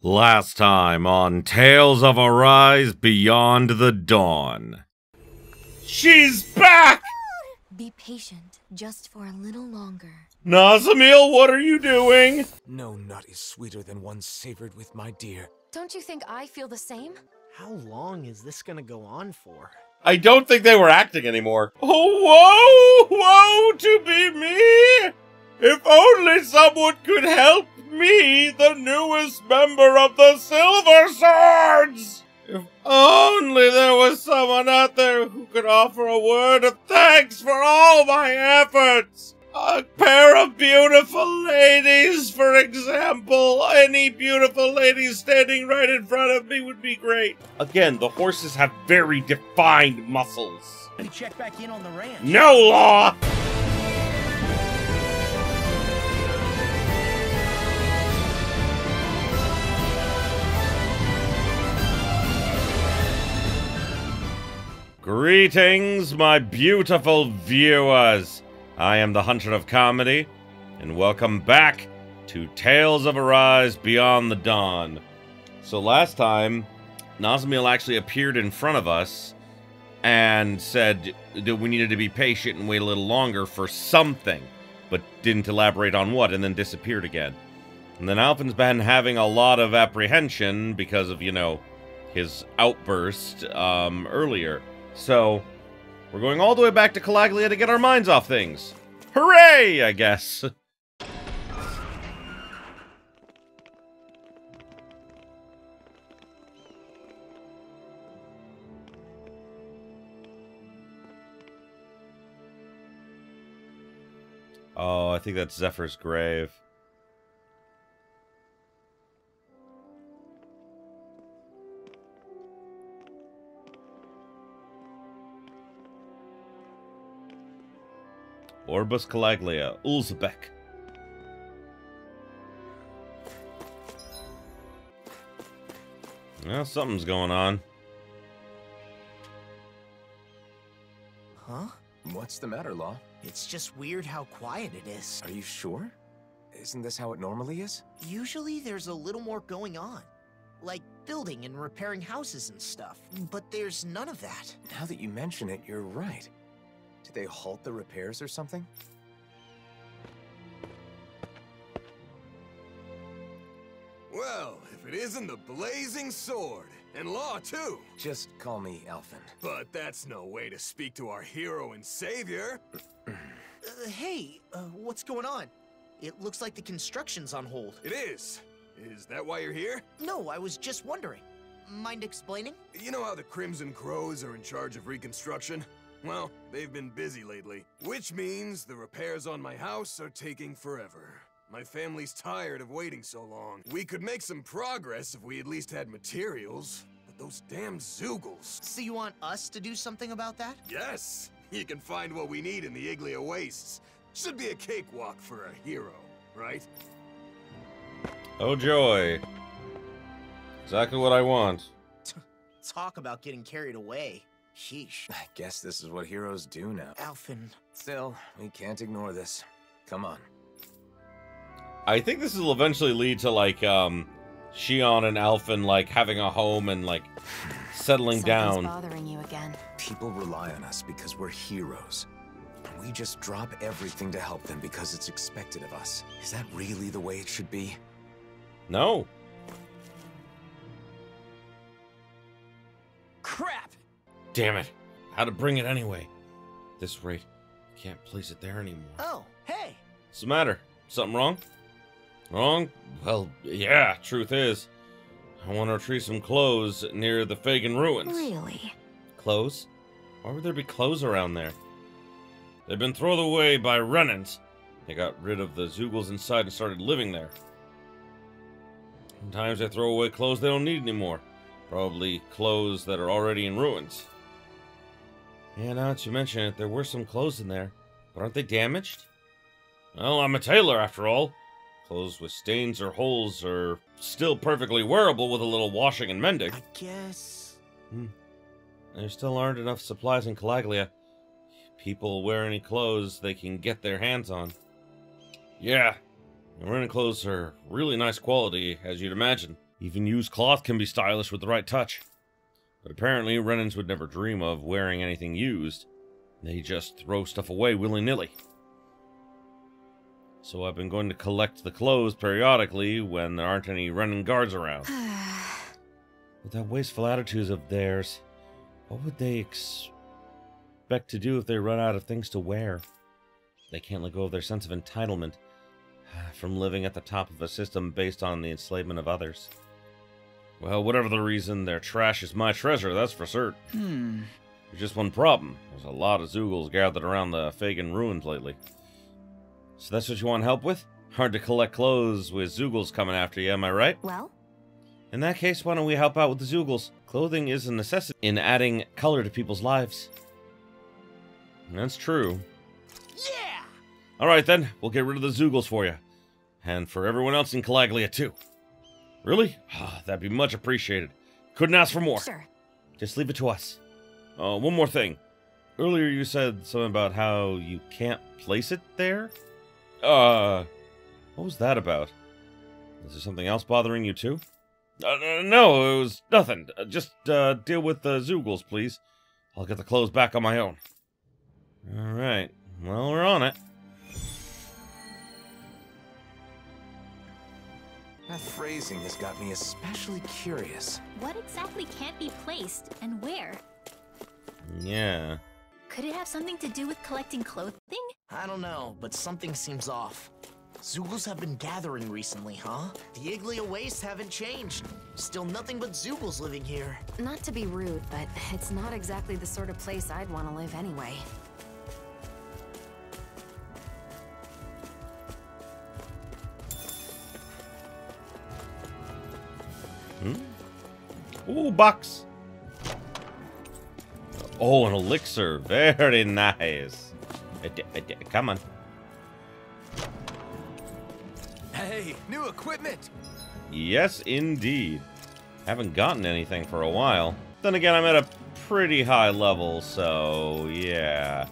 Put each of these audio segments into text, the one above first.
Last time on Tales of Arise Beyond the Dawn. She's back! Be patient, just for a little longer. Nazamil, what are you doing? No nut is sweeter than one savored with my dear. Don't you think I feel the same? How long is this gonna go on for? I don't think they were acting anymore. Oh, woe! Woe to be me! If only someone could help me, the newest member of the Silver Swords! If only there was someone out there who could offer a word of thanks for all my efforts! A pair of beautiful ladies, for example. Any beautiful ladies standing right in front of me would be great. Again, the horses have very defined muscles. We check back in on the ranch. No law! Greetings, my beautiful viewers. I am the Hunter of Comedy, and welcome back to Tales of Arise Beyond the Dawn. So last time, Nazamil actually appeared in front of us and said that we needed to be patient and wait a little longer for something, but didn't elaborate on what, and then disappeared again. And then Alphen's been having a lot of apprehension because of, you know, his outburst earlier. So, we're going all the way back to Calaglia to get our minds off things. Hooray, I guess. Oh, I think that's Zephyr's grave. Orbus Calaglia, Ulzbek. Well, something's going on. Huh? What's the matter, Law? It's just weird how quiet it is. Are you sure? Isn't this how it normally is? Usually there's a little more going on. Like building and repairing houses and stuff. But there's none of that. Now that you mention it, you're right. Did they halt the repairs or something? Well, if it isn't the blazing sword, and Law too. Just call me Alphen. But that's no way to speak to our hero and savior. Hey, what's going on? It looks like the construction's on hold. It is. Is that why you're here? No, I was just wondering. Mind explaining? You know how the Crimson Crows are in charge of reconstruction? Well, they've been busy lately, which means the repairs on my house are taking forever. My family's tired of waiting so long. We could make some progress if we at least had materials, but those damn Zoogles. So you want us to do something about that? Yes! You can find what we need in the Iglia Wastes. Should be a cakewalk for a hero, right? Oh joy. Exactly what I want. Talk about getting carried away. Sheesh. I guess this is what heroes do now. Alphen. Still, we can't ignore this. Come on. I think this will eventually lead to, like, Shion and Alphen, like, having a home and, like, settling down. Bothering you again. People rely on us because we're heroes. We just drop everything to help them because it's expected of us. Is that really the way it should be? No. Crap! Damn it. How to bring it anyway? At this rate, can't place it there anymore. Oh, hey! What's the matter? Something wrong? Wrong? Well, yeah, truth is. I want to retrieve some clothes near the Fagin ruins. Really? Clothes? Why would there be clothes around there? They've been thrown away by Renans. They got rid of the Zoogles inside and started living there. Sometimes they throw away clothes they don't need anymore. Probably clothes that are already in ruins. Yeah, now that you mention it, there were some clothes in there. But aren't they damaged? Well, I'm a tailor after all. Clothes with stains or holes are still perfectly wearable with a little washing and mending. I guess... There still aren't enough supplies in Calaglia. People wear any clothes they can get their hands on. Yeah, and Renin clothes are really nice quality, as you'd imagine. Even used cloth can be stylish with the right touch. But apparently, Renans would never dream of wearing anything used. They just throw stuff away willy-nilly. So I've been going to collect the clothes periodically when there aren't any Renan guards around. With that wasteful attitude of theirs, what would they expect to do if they run out of things to wear? They can't let go of their sense of entitlement from living at the top of a system based on the enslavement of others. Well, whatever the reason, their trash is my treasure, that's for certain. There's just one problem. There's a lot of Zoogles gathered around the Fagin ruins lately. So that's what you want help with? Hard to collect clothes with Zoogles coming after you, am I right? Well? In that case, why don't we help out with the Zoogles? Clothing is a necessity in adding color to people's lives. That's true. Yeah! Alright then, we'll get rid of the Zoogles for you. And for everyone else in Calaglia too. Really? That'd be much appreciated. Couldn't ask for more. Sure. Just leave it to us. One more thing. Earlier you said something about how you can't place it there? What was that about? Is there something else bothering you too? No, it was nothing. Just deal with the Zoogles, please. I'll get the clothes back on my own. Alright. Well, we're on it. That phrasing has got me especially curious. What exactly can't be placed, and where? Yeah. Could it have something to do with collecting clothing? I don't know, but something seems off. Zoogles have been gathering recently, huh? The Iglia wastes haven't changed. Still nothing but Zoogles living here. Not to be rude, but it's not exactly the sort of place I'd want to live anyway. Ooh, box. Oh, an elixir. Very nice. Come on. Hey, new equipment! Yes, indeed. Haven't gotten anything for a while. Then again, I'm at a pretty high level, so yeah.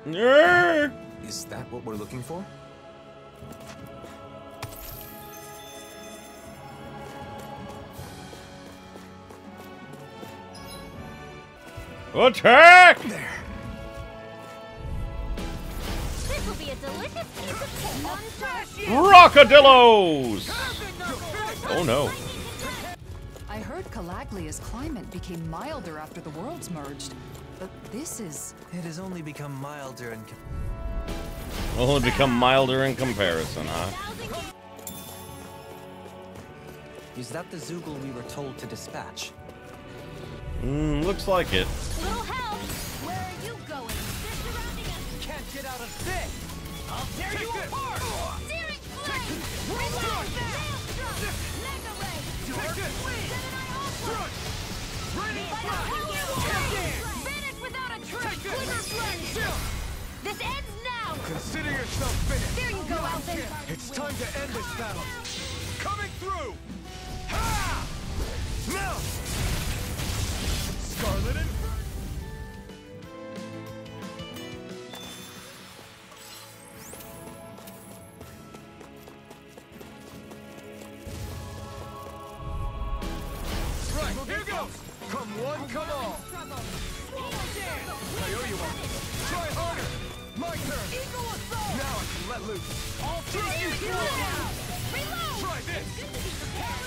Is that what we're looking for? Attack! There. This will be a delicious piece of cake. Rockadillos! Oh no. I heard Calaglia's climate became milder after the worlds merged, but this is... It has only become milder and... Only become milder in comparison, huh? Is that the Zoogle we were told to dispatch? Looks like it. Little help! Where are you going? They're surrounding us! Can't get out of this! I'll tear you apart! Searing flame! Reload! Maelstrom! Mega ray! Take this! Ready! Finish without a trace! Flicker flame! This ends now! Consider yourself finished. There you go, Alphen! It's time to end this battle. Coming through! Ha! Now! Scarlet and... Right, here goes! Come one, come all! Kaioyuwa, try harder! My turn! Now I can let loose! I'll take you through! Try this!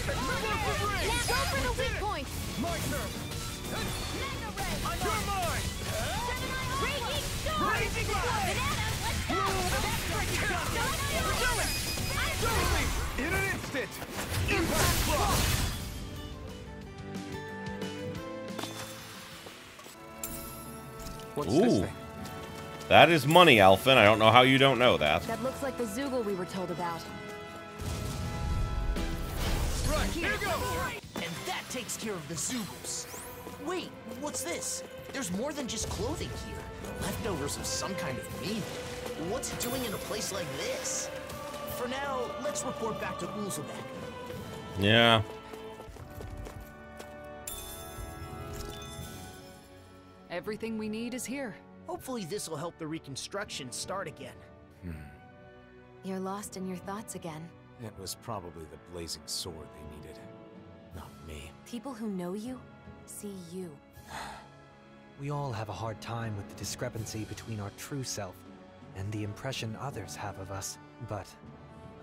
Explosive ring! Now go for the weak point! My turn! Mega ray! You're mine! Breaking storm! Blazing Light! Banana, let's go! Do it! Totally! In an instant! Impact block! What's this Ooh. thing? That is money, Alphen. I don't know how you don't know that. That looks like the Zoogle we were told about. Right, here goes! And that takes care of the Zoogles. Wait, what's this? There's more than just clothing here. Leftovers of some kind of meal. What's it doing in a place like this? For now, let's report back to Ulzebek. Yeah. Everything we need is here. Hopefully this will help the reconstruction start again. You're lost in your thoughts again. It was probably the blazing sword they needed. People who know you see you. We all have a hard time with the discrepancy between our true self and the impression others have of us. But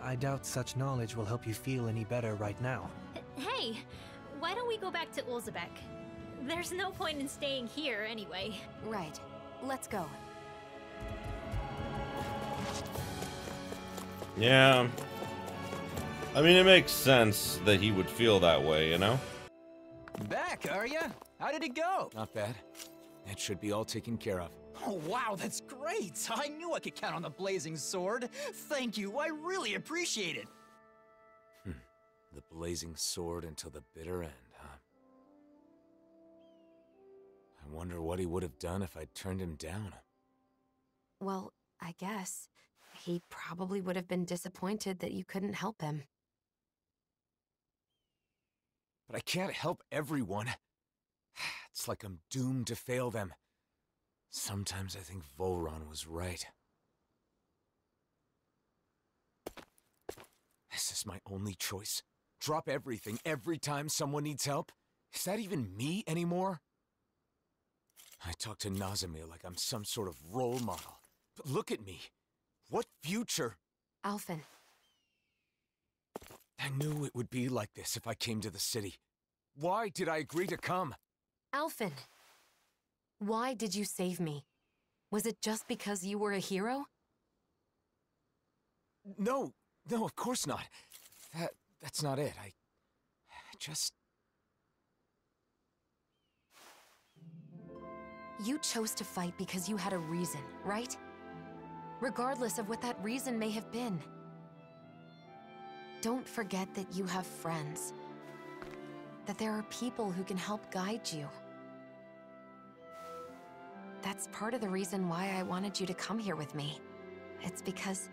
I doubt such knowledge will help you feel any better right now. Hey, why don't we go back to Ulzebek? There's no point in staying here anyway. Right. Let's go. Yeah. I mean, it makes sense that he would feel that way, you know? Back, are ya? How did it go? Not bad. That should be all taken care of. Oh, wow, that's great! I knew I could count on the blazing sword. Thank you, I really appreciate it. The blazing sword until the bitter end, huh? I wonder what he would have done if I'd turned him down. Well, I guess he probably would have been disappointed that you couldn't help him. But I can't help everyone. It's like I'm doomed to fail them. Sometimes I think Volron was right. This is my only choice. Drop everything every time someone needs help? Is that even me anymore? I talk to Nazimir like I'm some sort of role model. But look at me. What future? Alphen. I knew it would be like this if I came to the city. Why did I agree to come? Alphen. Why did you save me? Was it just because you were a hero? No, of course not. That's not it. I just... You chose to fight because you had a reason, right? Regardless of what that reason may have been. Don't forget that you have friends. That there are people who can help guide you. That's part of the reason why I wanted you to come here with me. It's because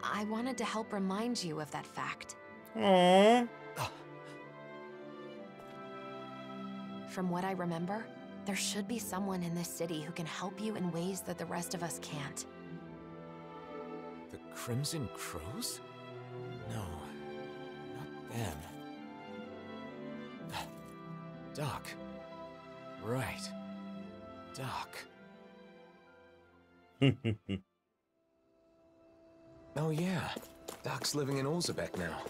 I wanted to help remind you of that fact. Aww. From what I remember, there should be someone in this city who can help you in ways that the rest of us can't. The Crimson Crows? No, not them. Doc. Right. Doc. Oh yeah, Doc's living in Ulzebek now.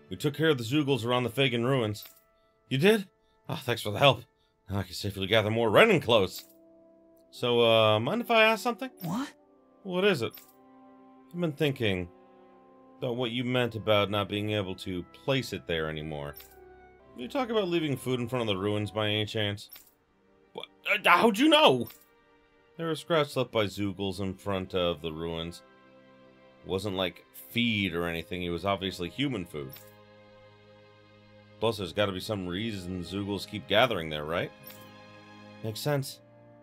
We took care of the Zeugles around the Fagin ruins. You did? Oh, thanks for the help. Now I can safely gather more Renin clothes. So, mind if I ask something? What? What is it? I've been thinking about what you meant about not being able to place it there anymore. You talk about leaving food in front of the ruins by any chance? What? How'd you know? There were scraps left by Zeugles in front of the ruins. It wasn't like feed or anything, it was obviously human food. Plus, there's gotta be some reason Zeugles keep gathering there, right? Makes sense.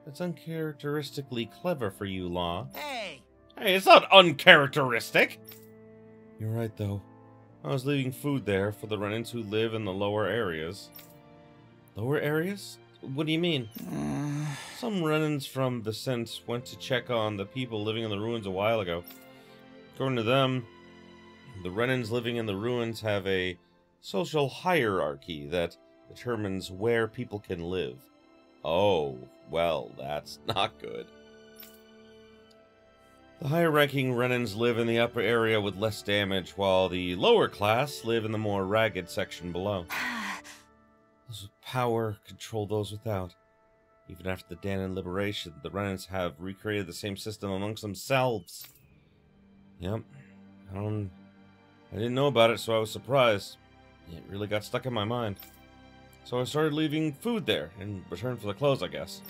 That's uncharacteristically clever for you, Law. Hey! Hey, it's not uncharacteristic! You're right, though. I was leaving food there for the Renins who live in the lower areas. Lower areas? What do you mean? Some Renins from the Sense went to check on the people living in the ruins a while ago. According to them, the Renins living in the ruins have a social hierarchy that determines where people can live. Oh, well, that's not good. The higher-ranking Renins live in the upper area with less damage, while the lower class live in the more ragged section below. Those with power control those without. Even after the Danon liberation, the Renins have recreated the same system amongst themselves. Yep. I didn't know about it, so I was surprised. It really got stuck in my mind. So I started leaving food there, in return for the clothes, I guess.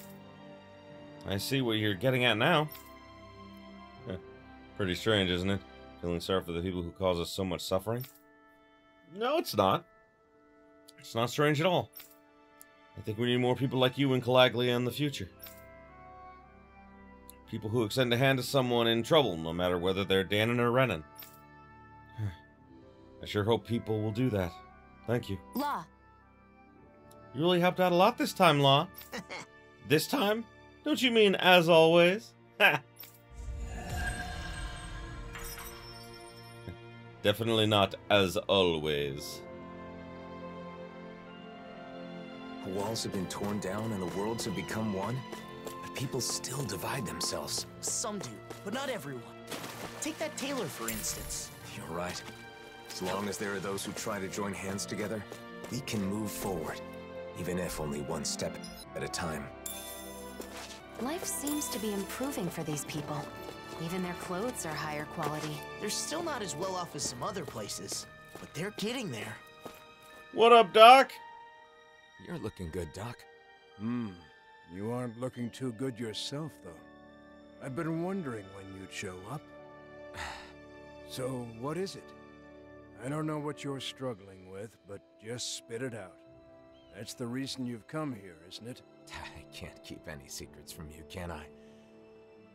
I see what you're getting at now. Pretty strange, isn't it? Feeling sorry for the people who cause us so much suffering? No, it's not. It's not strange at all. I think we need more people like you in Calaglia in the future. People who extend a hand to someone in trouble, no matter whether they're Danon or Renin. I sure hope people will do that. Thank you. Law. You really helped out a lot this time, Law. This time? Don't you mean as always? Ha! Definitely not as always. Walls have been torn down and the worlds have become one, but people still divide themselves. Some do, but not everyone. Take that tailor, for instance. You're right. As long as there are those who try to join hands together, we can move forward, even if only one step at a time. Life seems to be improving for these people. Even their clothes are higher quality. They're still not as well off as some other places, but they're getting there. What up, Doc? You're looking good, Doc. You aren't looking too good yourself, though. I've been wondering when you'd show up. So, what is it? I don't know what you're struggling with, but just spit it out. That's the reason you've come here, isn't it? I can't keep any secrets from you, can I?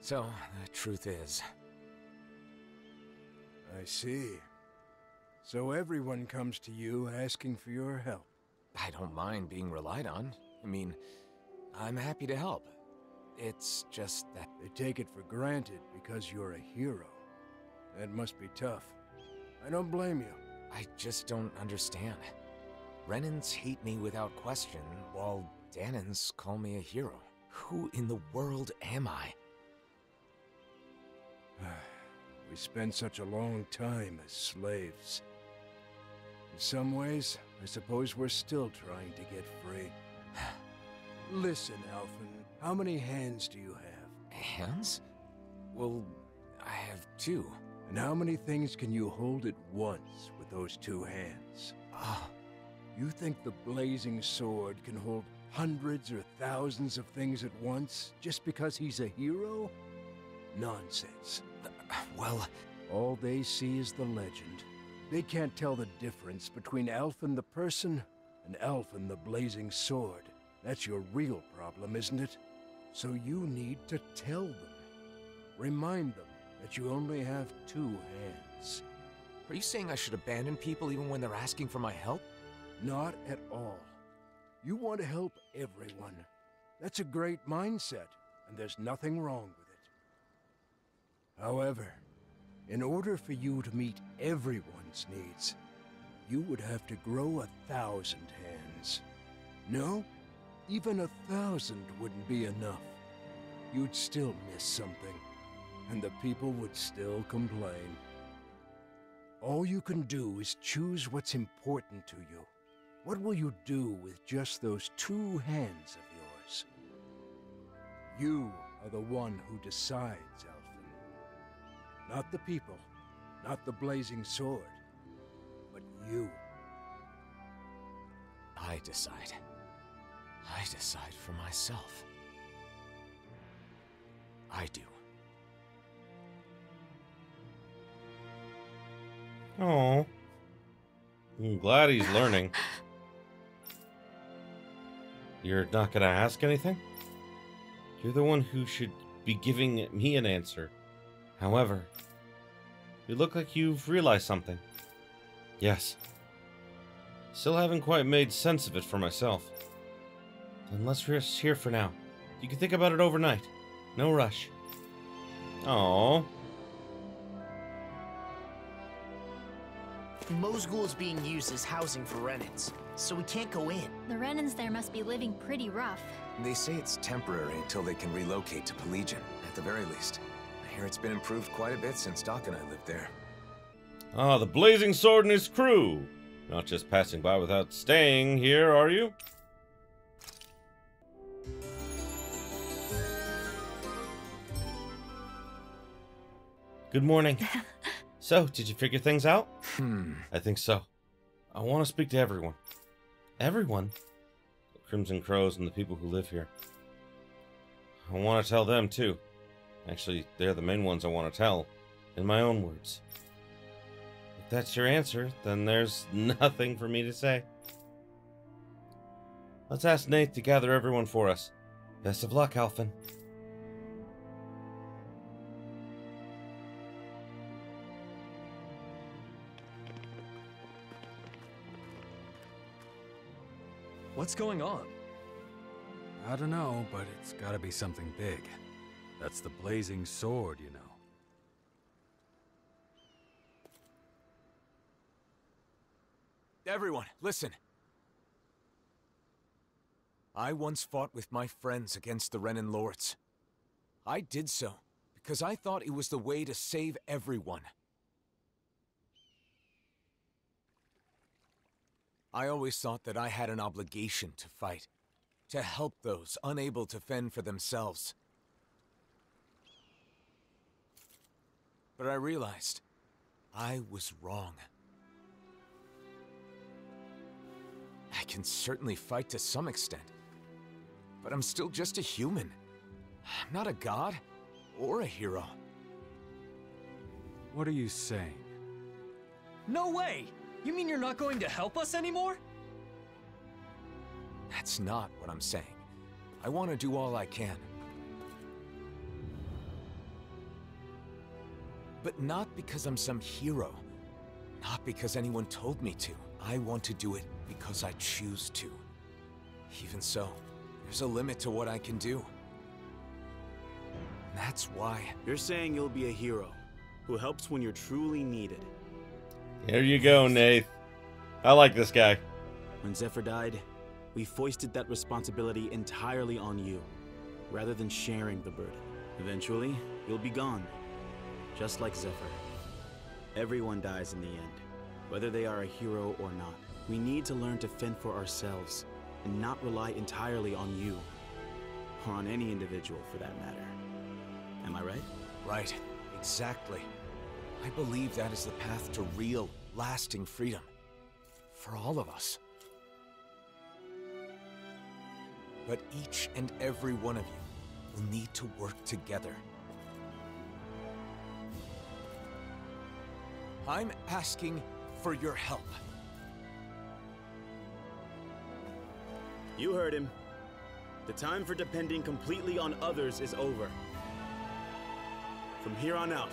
So, the truth is... I see. So everyone comes to you asking for your help. I don't mind being relied on. I mean, I'm happy to help. It's just that... They take it for granted because you're a hero. That must be tough. I don't blame you. I just don't understand. Renans hate me without question, while Danans call me a hero. Who in the world am I? We spent such a long time as slaves. In some ways, I suppose we're still trying to get free. Listen, Alphen, how many hands do you have? Hands? Well, I have 2. And how many things can you hold at once with those 2 hands? You think the blazing sword can hold hundreds or thousands of things at once just because he's a hero? Nonsense. Well... All they see is the legend. They can't tell the difference between Alphen the person and Alphen the blazing sword. That's your real problem, isn't it? So you need to tell them. Remind them that you only have 2 hands. Are you saying I should abandon people even when they're asking for my help? Not at all. You want to help everyone. That's a great mindset, and there's nothing wrong with it. However, in order for you to meet everyone's needs, you would have to grow 1,000 hands. No, even 1,000 wouldn't be enough. You'd still miss something, and the people would still complain. All you can do is choose what's important to you. What will you do with just those 2 hands of yours? You are the one who decides, Alphen. Not the people, not the blazing sword, but you. I decide. I decide for myself. I do. Oh, I'm glad he's learning. You're not gonna ask anything? You're the one who should be giving me an answer. However, you look like you've realized something. Yes. Still haven't quite made sense of it for myself. Then let's rest here for now. You can think about it overnight. No rush. Oh. Mosgul is being used as housing for Renans, so we can't go in. The Renans there must be living pretty rough. They say it's temporary until they can relocate to Pelegion, at the very least. I hear it's been improved quite a bit since Doc and I lived there. Ah, the Blazing Sword and his crew. Not just passing by without staying here, are you? Good morning. So, did you figure things out? I think so. I want to speak to everyone. Everyone? The Crimson Crows and the people who live here. I want to tell them, too. Actually, they're the main ones I want to tell, in my own words. If that's your answer, then there's nothing for me to say. Let's ask Nate to gather everyone for us. Best of luck, Alphen. What's going on? I don't know, but it's gotta be something big. That's the blazing sword, you know. Everyone, listen. I once fought with my friends against the Renin Lords. I did so because I thought it was the way to save everyone. I always thought that I had an obligation to fight, to help those unable to fend for themselves. But I realized I was wrong. I can certainly fight to some extent, but I'm still just a human. I'm not a god or a hero. What are you saying? No way! You mean you're not going to help us anymore? That's not what I'm saying. I want to do all I can. But not because I'm some hero. Not because anyone told me to. I want to do it because I choose to. Even so, there's a limit to what I can do. And that's why... You're saying you'll be a hero who helps when you're truly needed. Here you go, Nath. I like this guy. When Zephyr died, we foisted that responsibility entirely on you, rather than sharing the burden. Eventually, you'll be gone, just like Zephyr. Everyone dies in the end, whether they are a hero or not. We need to learn to fend for ourselves, and not rely entirely on you, or on any individual for that matter. Am I right? Right, exactly. I believe that is the path to real, lasting freedom. For all of us. But each and every one of you will need to work together. I'm asking for your help. You heard him. The time for depending completely on others is over. From here on out,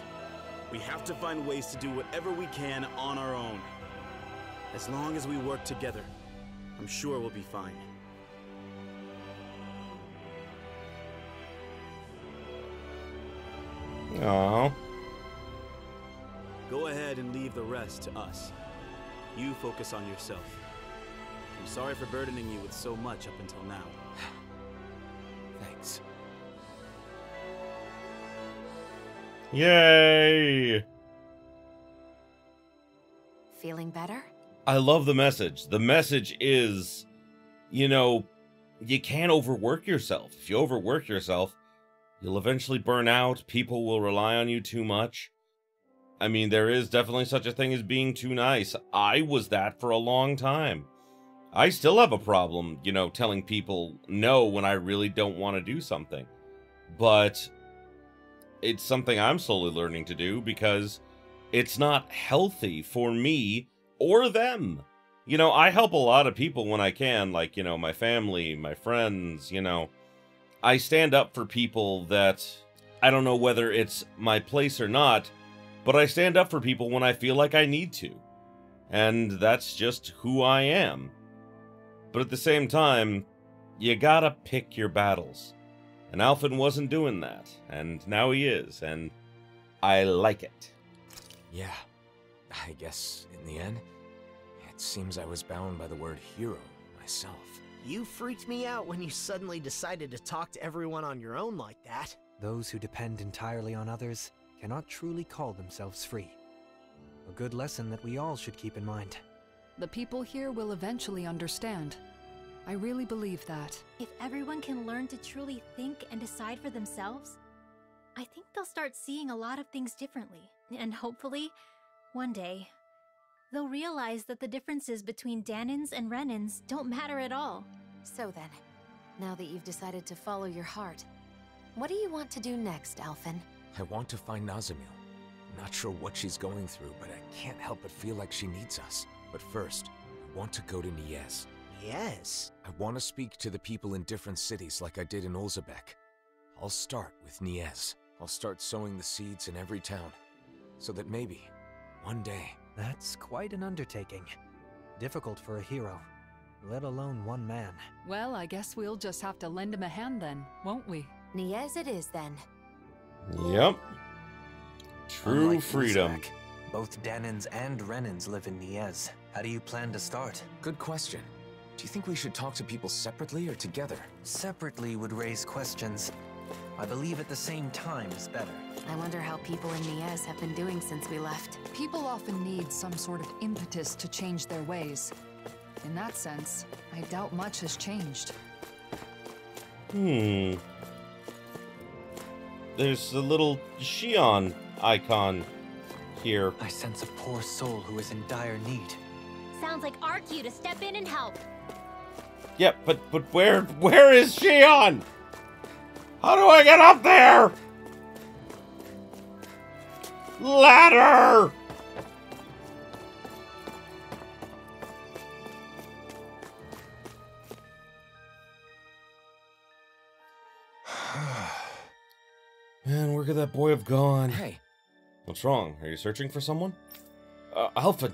we have to find ways to do whatever we can on our own. As long as we work together, I'm sure we'll be fine. Aww. Go ahead and leave the rest to us. You focus on yourself. I'm sorry for burdening you with so much up until now. Thanks. Yay! Feeling better? I love the message. The message is, you know, you can't overwork yourself. If you overwork yourself, you'll eventually burn out. People will rely on you too much. I mean, there is definitely such a thing as being too nice. I was that for a long time. I still have a problem, you know, telling people no when I really don't want to do something. But it's something I'm slowly learning to do because it's not healthy for me or them. You know, I help a lot of people when I can, like, you know, my family, my friends, you know. I stand up for people that, I don't know whether it's my place or not, but I stand up for people when I feel like I need to. And that's just who I am. But at the same time, you gotta pick your battles. And Alphen wasn't doing that, and now he is, and I like it. Yeah, I guess in the end, it seems I was bound by the word hero myself. You freaked me out when you suddenly decided to talk to everyone on your own like that. Those who depend entirely on others cannot truly call themselves free. A good lesson that we all should keep in mind. The people here will eventually understand. I really believe that. If everyone can learn to truly think and decide for themselves, I think they'll start seeing a lot of things differently. And hopefully, one day, they'll realize that the differences between Danins and Renins don't matter at all. So then, now that you've decided to follow your heart, what do you want to do next, Alphen? I want to find Nazamil. I'm not sure what she's going through, but I can't help but feel like she needs us. But first, I want to go to Niez. Yes. I want to speak to the people in different cities like I did in Olzebek. I'll start with Niez. I'll start sowing the seeds in every town, so that maybe, one day... That's quite an undertaking. Difficult for a hero, let alone one man. Well, I guess we'll just have to lend him a hand then, won't we? Niez it is then. Yep. True Unlike freedom. Uzbek, both Danins and Renins live in Niez. How do you plan to start? Good question. Do you think we should talk to people separately or together? Separately would raise questions. I believe at the same time is better. I wonder how people in Niez have been doing since we left. People often need some sort of impetus to change their ways. In that sense, I doubt much has changed. There's a little Shion icon here. I sense a poor soul who is in dire need. Sounds like our cue to step in and help. Yep, but where is Shion? How do I get up there? Ladder! Man, where could that boy have gone? Hey. What's wrong? Are you searching for someone? Alphen,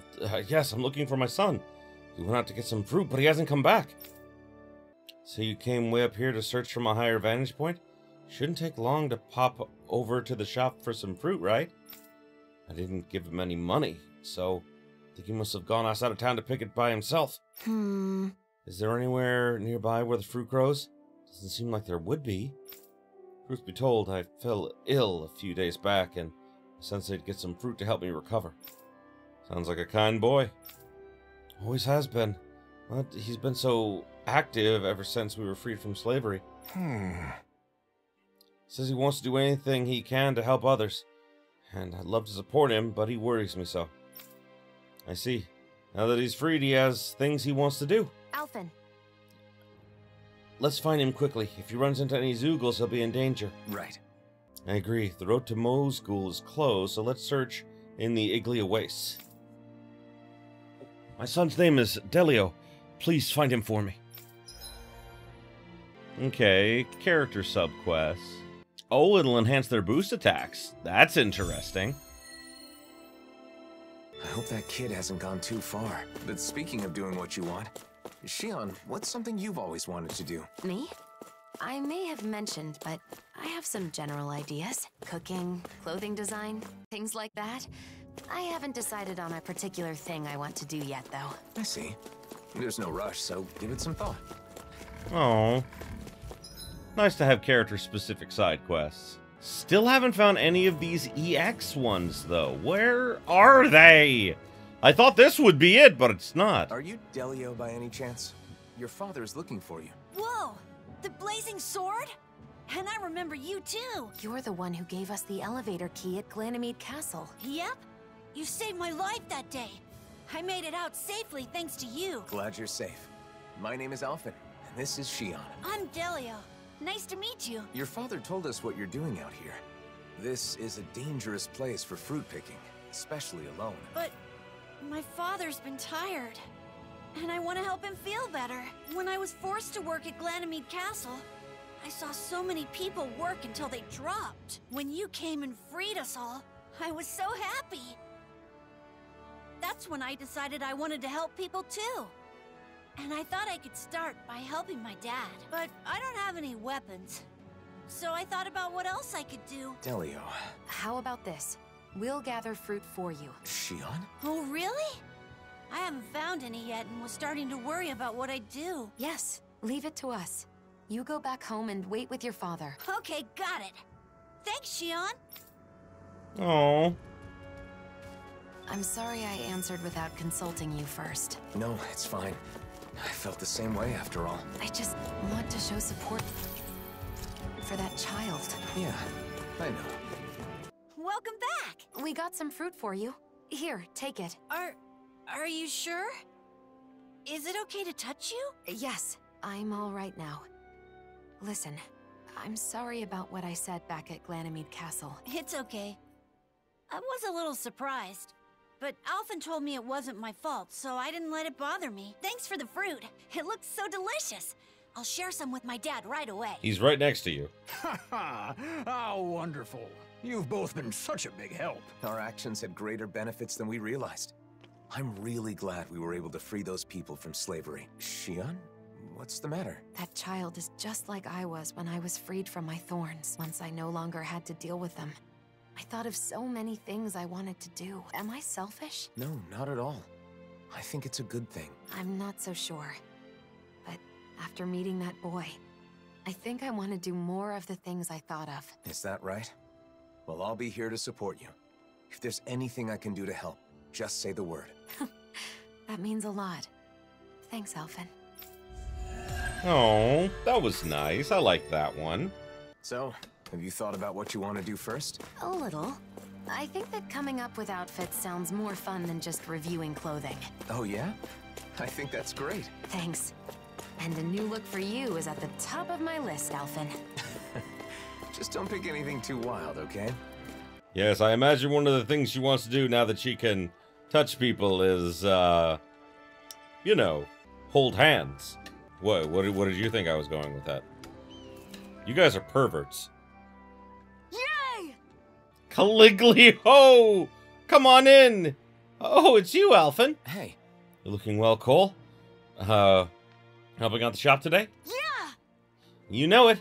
yes, I'm looking for my son. He went out to get some fruit, but he hasn't come back. So you came way up here to search from a higher vantage point? Shouldn't take long to pop over to the shop for some fruit, right? I didn't give him any money, so I think he must have gone outside of town to pick it by himself. Is there anywhere nearby where the fruit grows? Doesn't seem like there would be. Truth be told, I fell ill a few days back, and I sensei'd get some fruit to help me recover. Sounds like a kind boy. Always has been. But he's been so active ever since we were freed from slavery. Says he wants to do anything he can to help others. And I'd love to support him, but he worries me so. I see. Now that he's freed, he has things he wants to do. Alphen. Let's find him quickly. If he runs into any Zoogles, he'll be in danger. Right. I agree. The road to Mo's school is closed, so let's search in the Iglia Wastes. My son's name is Delio. Please find him for me. Okay, character subquests. Oh, it'll enhance their boost attacks. That's interesting. I hope that kid hasn't gone too far. But speaking of doing what you want, Shion, what's something you've always wanted to do? Me? I may have mentioned, but I have some general ideas. Cooking, clothing design, things like that. I haven't decided on a particular thing I want to do yet, though. I see. There's no rush, so give it some thought. Oh, nice to have character-specific side quests. Still haven't found any of these EX ones, though. Where are they? I thought this would be it, but it's not. Are you Delio by any chance? Your father is looking for you. Whoa! The blazing sword? And I remember you too! You're the one who gave us the elevator key at Ganymede Castle. Yep. You saved my life that day. I made it out safely thanks to you. Glad you're safe. My name is Alphen, and this is Shion. I'm Delio. Nice to meet you. Your father told us what you're doing out here. This is a dangerous place for fruit picking, especially alone. But my father's been tired, and I want to help him feel better. When I was forced to work at Ganymede Castle, I saw so many people work until they dropped. When you came and freed us all, I was so happy. That's when I decided I wanted to help people too. And I thought I could start by helping my dad. But I don't have any weapons. So I thought about what else I could do. Delio. How about this? We'll gather fruit for you. Shion? Oh, really? I haven't found any yet and was starting to worry about what I'd do. Yes, leave it to us. You go back home and wait with your father. Okay, got it. Thanks, Shion. Oh. I'm sorry I answered without consulting you first. No, it's fine. I felt the same way after all. I just want to show support for that child. Yeah, I know. Welcome back! We got some fruit for you. Here, take it. Are you sure? Is it okay to touch you? Yes, I'm all right now. Listen, I'm sorry about what I said back at Ganymede Castle. It's okay. I was a little surprised. But Alphen told me it wasn't my fault, so I didn't let it bother me. Thanks for the fruit. It looks so delicious. I'll share some with my dad right away. He's right next to you. Ha ha! How wonderful. You've both been such a big help. Our actions had greater benefits than we realized. I'm really glad we were able to free those people from slavery. Shion? What's the matter? That child is just like I was when I was freed from my thorns, once I no longer had to deal with them. I thought of so many things I wanted to do. Am I selfish? No, not at all. I think it's a good thing. I'm not so sure. After meeting that boy, I think I want to do more of the things I thought of. Is that right? Well, I'll be here to support you. If there's anything I can do to help, just say the word. That means a lot. Thanks, Alphen. Oh, that was nice. I like that one. So, have you thought about what you want to do first? A little. I think that coming up with outfits sounds more fun than just reviewing clothing. Oh, yeah? I think that's great. Thanks. And a new look for you is at the top of my list, Alphen. Just don't pick anything too wild, okay? Yes, I imagine one of the things she wants to do now that she can touch people is, you know, hold hands. What did you think I was going with that? You guys are perverts. Yay! Caligli-ho! Come on in! Oh, it's you, Alphen. Hey. You're looking well, Cole. Helping out the shop today? Yeah! You know it.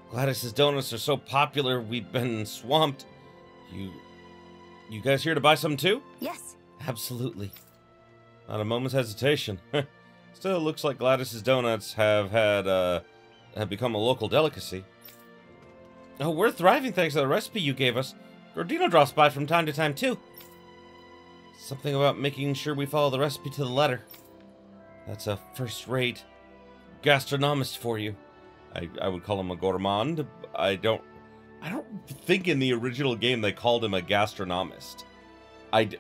Gladys's donuts are so popular, we've been swamped. You guys here to buy some too? Yes. Absolutely. Not a moment's hesitation. Still, it looks like Gladys's donuts have become a local delicacy. Oh, we're thriving thanks to the recipe you gave us. Gordino drops by from time to time too. Something about making sure we follow the recipe to the letter. That's a first-rate gastronomist for you. I would call him a gourmand. I don't think in the original game they called him a gastronomist.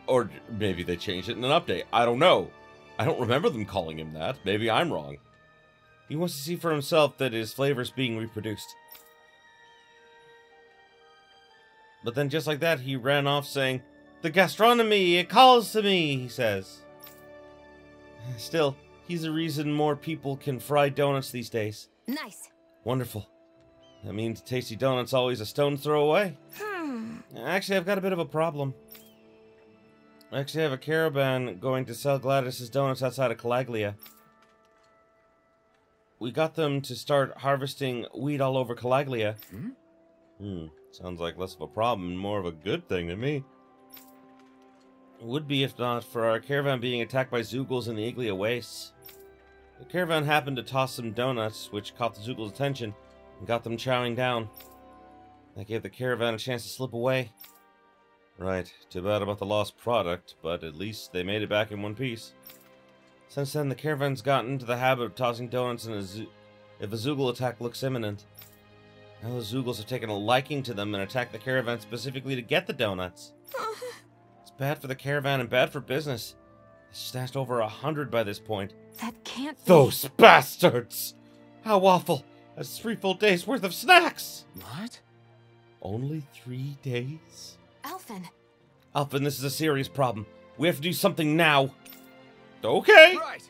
Or maybe they changed it in an update. I don't know. I don't remember them calling him that. Maybe I'm wrong. He wants to see for himself that his flavor's being reproduced. But then just like that, he ran off saying, "The gastronomy, it calls to me," he says. Still, he's the reason more people can fry donuts these days. Nice. Wonderful. That means tasty donuts always a stone's throw away. Actually, I've got a bit of a problem. I actually have a caravan going to sell Gladys's donuts outside of Calaglia. We got them to start harvesting wheat all over Calaglia. Sounds like less of a problem and more of a good thing to me. It would be if not for our caravan being attacked by Zoogles in the Iglia wastes. The caravan happened to toss some donuts, which caught the Zoogles' attention and got them chowing down. That gave the caravan a chance to slip away. Right, too bad about the lost product, but at least they made it back in one piece. Since then, the caravan's gotten into the habit of tossing donuts if a Zoogle attack looks imminent. Now the Zoogles have taken a liking to them and attacked the caravan specifically to get the donuts. It's bad for the caravan and bad for business. It's stashed over 100 by this point. That can't be. Those bastards! How awful! That's 3 full days worth of snacks! What? Only 3 days? Alphen. Alphen, this is a serious problem. We have to do something now. Okay! Right!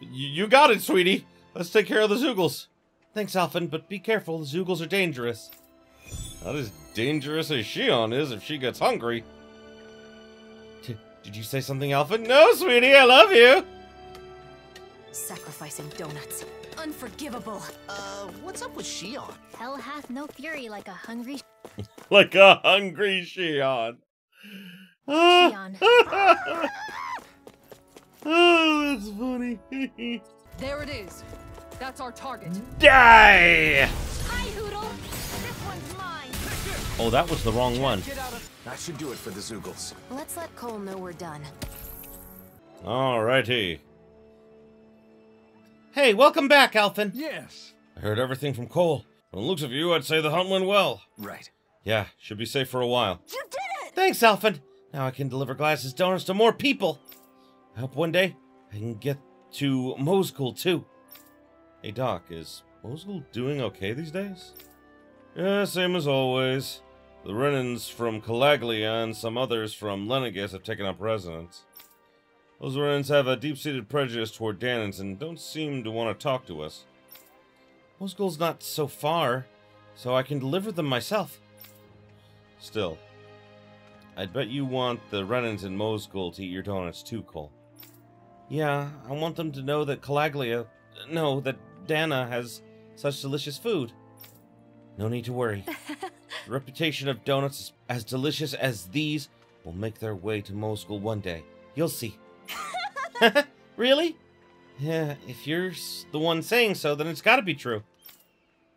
You got it, sweetie. Let's take care of the Zoogles. Thanks, Alphen, but be careful. The Zoogles are dangerous. Not as dangerous as Shion is if she gets hungry. Did you say something, Alphen? No, sweetie, I love you! Sacrificing donuts. Unforgivable. What's up with Shion? Hell hath no fury like a hungry Like a hungry Shion. Shion. Oh, that's funny. There it is. That's our target. Die! Hi, Hoodle. This one's mine. Oh, that was the wrong one. That should do it for the Zoogles. Let's let Cole know we're done. Alrighty. Hey, welcome back, Alphen. Yes. I heard everything from Cole. From the looks of you, I'd say the hunt went well. Right. Yeah, should be safe for a while. You did it! Thanks, Alphen. Now I can deliver Gladys's donuts to more people. I hope one day I can get to Mosgul, too. Hey, Doc, is Mosgul doing okay these days? Yeah, same as always. The Renans from Calaglia and some others from Lenegus have taken up residence. Those Renans have a deep-seated prejudice toward Danans and don't seem to want to talk to us. Mosgul's not so far, so I can deliver them myself. Still, I'd bet you want the Renans in Mosgul to eat your donuts too, Cole. Yeah, I want them to know that that Dana has such delicious food. No need to worry. The reputation of donuts as delicious as these will make their way to Mosgul one day. You'll see. Really? Yeah, if you're the one saying so, then it's gotta be true.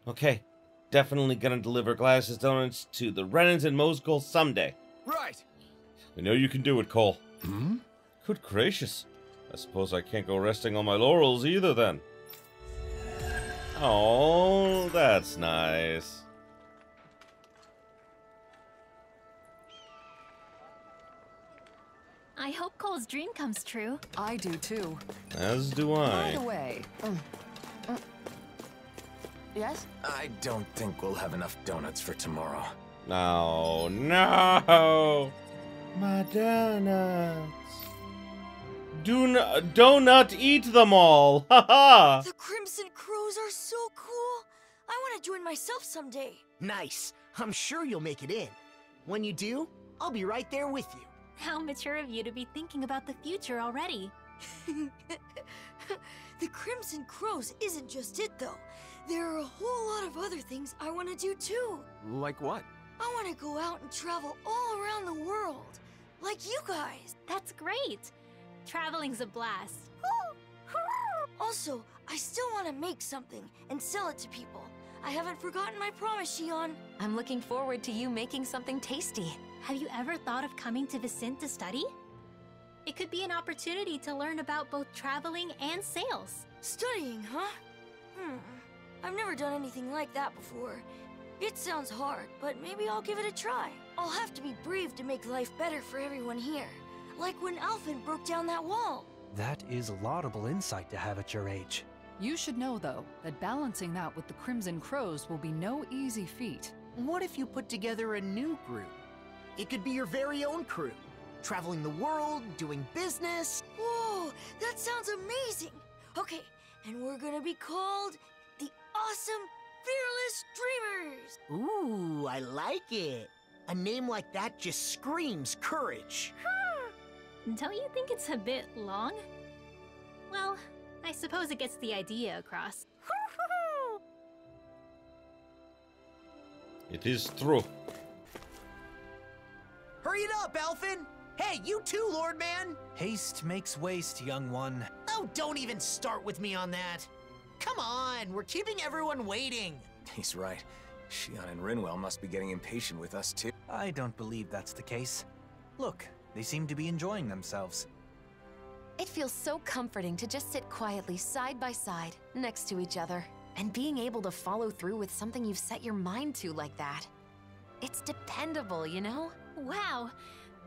Okay, definitely gonna deliver Gladys's donuts to the Rennans and Mosgold someday. Right. I know you can do it, Cole. Hmm? Good gracious. I suppose I can't go resting on my laurels either then. Oh, that's nice. I hope Cole's dream comes true. I do too. As do By I. the way, Yes? I don't think we'll have enough donuts for tomorrow. Oh, no. My donuts. Do not eat them all. Ha ha. The Crimson Crows are so cool. I want to join myself someday. Nice. I'm sure you'll make it in. When you do, I'll be right there with you. How mature of you to be thinking about the future already. The Crimson Crows isn't just it, though. There are a whole lot of other things I want to do, too. Like what? I want to go out and travel all around the world. Like you guys. That's great. Traveling's a blast. Also, I still want to make something and sell it to people. I haven't forgotten my promise, Shion. I'm looking forward to you making something tasty. Have you ever thought of coming to Vicent to study? It could be an opportunity to learn about both traveling and sales. Studying, huh? I've never done anything like that before. It sounds hard, but maybe I'll give it a try. I'll have to be brave to make life better for everyone here. Like when Alphen broke down that wall. That is laudable insight to have at your age. you should know, though, that balancing that with the Crimson Crows will be no easy feat. What if you put together a new group? It could be your very own crew. Traveling the world, doing business. Whoa, that sounds amazing. Okay, and we're gonna be called the Awesome Fearless Dreamers. Ooh, I like it. A name like that just screams courage. Don't you think it's a bit long? Well, I suppose it gets the idea across. It is true. Hurry it up, Alphen! Hey, you too, Lord Man! Haste makes waste, young one. Oh, don't even start with me on that. Come on, we're keeping everyone waiting. He's right. Shion and Rinwell must be getting impatient with us, too. I don't believe that's the case. Look, they seem to be enjoying themselves. It feels so comforting to just sit quietly side by side, next to each other, and being able to follow through with something you've set your mind to like that. It's dependable, you know? Wow,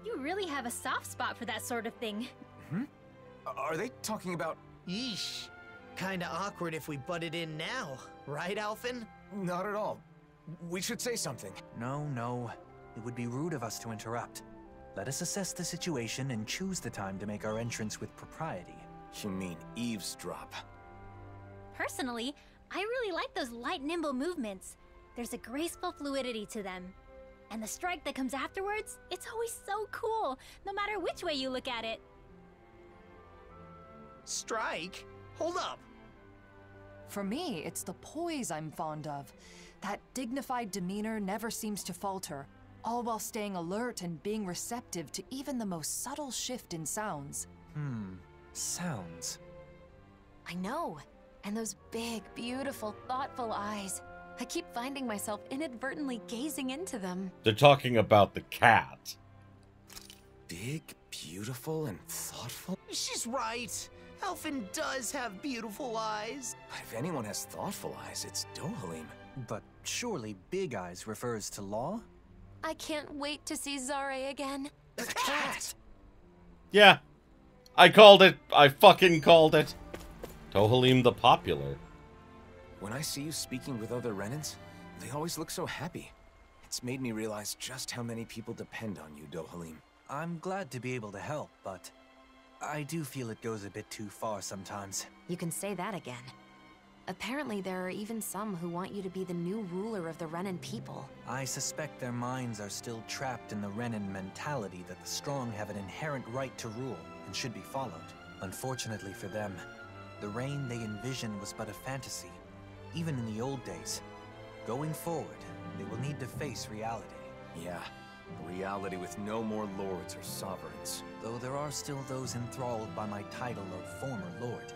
you really have a soft spot for that sort of thing. Are they talking about... Yeesh. Kinda awkward if we butted in now, right, Alphen? Not at all. We should say something. No. It would be rude of us to interrupt. Let us assess the situation and choose the time to make our entrance with propriety. You mean eavesdrop? Personally, I really like those light, nimble movements. There's a graceful fluidity to them. And the strike that comes afterwards, it's always so cool, no matter which way you look at it. Strike? Hold up. For me, it's the poise I'm fond of. That dignified demeanor never seems to falter, all while staying alert and being receptive to even the most subtle shift in sounds. Sounds. I know. And those big, beautiful, thoughtful eyes. I keep finding myself inadvertently gazing into them. They're talking about the cat. Big, beautiful, and thoughtful? She's right. Alphen does have beautiful eyes. But if anyone has thoughtful eyes, it's Dohalim. But surely Big Eyes refers to Law? I can't wait to see Zare again. The cat! Yeah. I called it. I fucking called it. Dohalim the Popular. When I see you speaking with other Rennans, they always look so happy. It's made me realize just how many people depend on you, Dohalim. I'm glad to be able to help, but I do feel it goes a bit too far sometimes. You can say that again. Apparently, there are even some who want you to be the new ruler of the Renan people. I suspect their minds are still trapped in the Renan mentality that the strong have an inherent right to rule and should be followed. Unfortunately for them, the reign they envisioned was but a fantasy, even in the old days. Going forward, they will need to face reality. Yeah, reality with no more lords or sovereigns. Though there are still those enthralled by my title of former lord.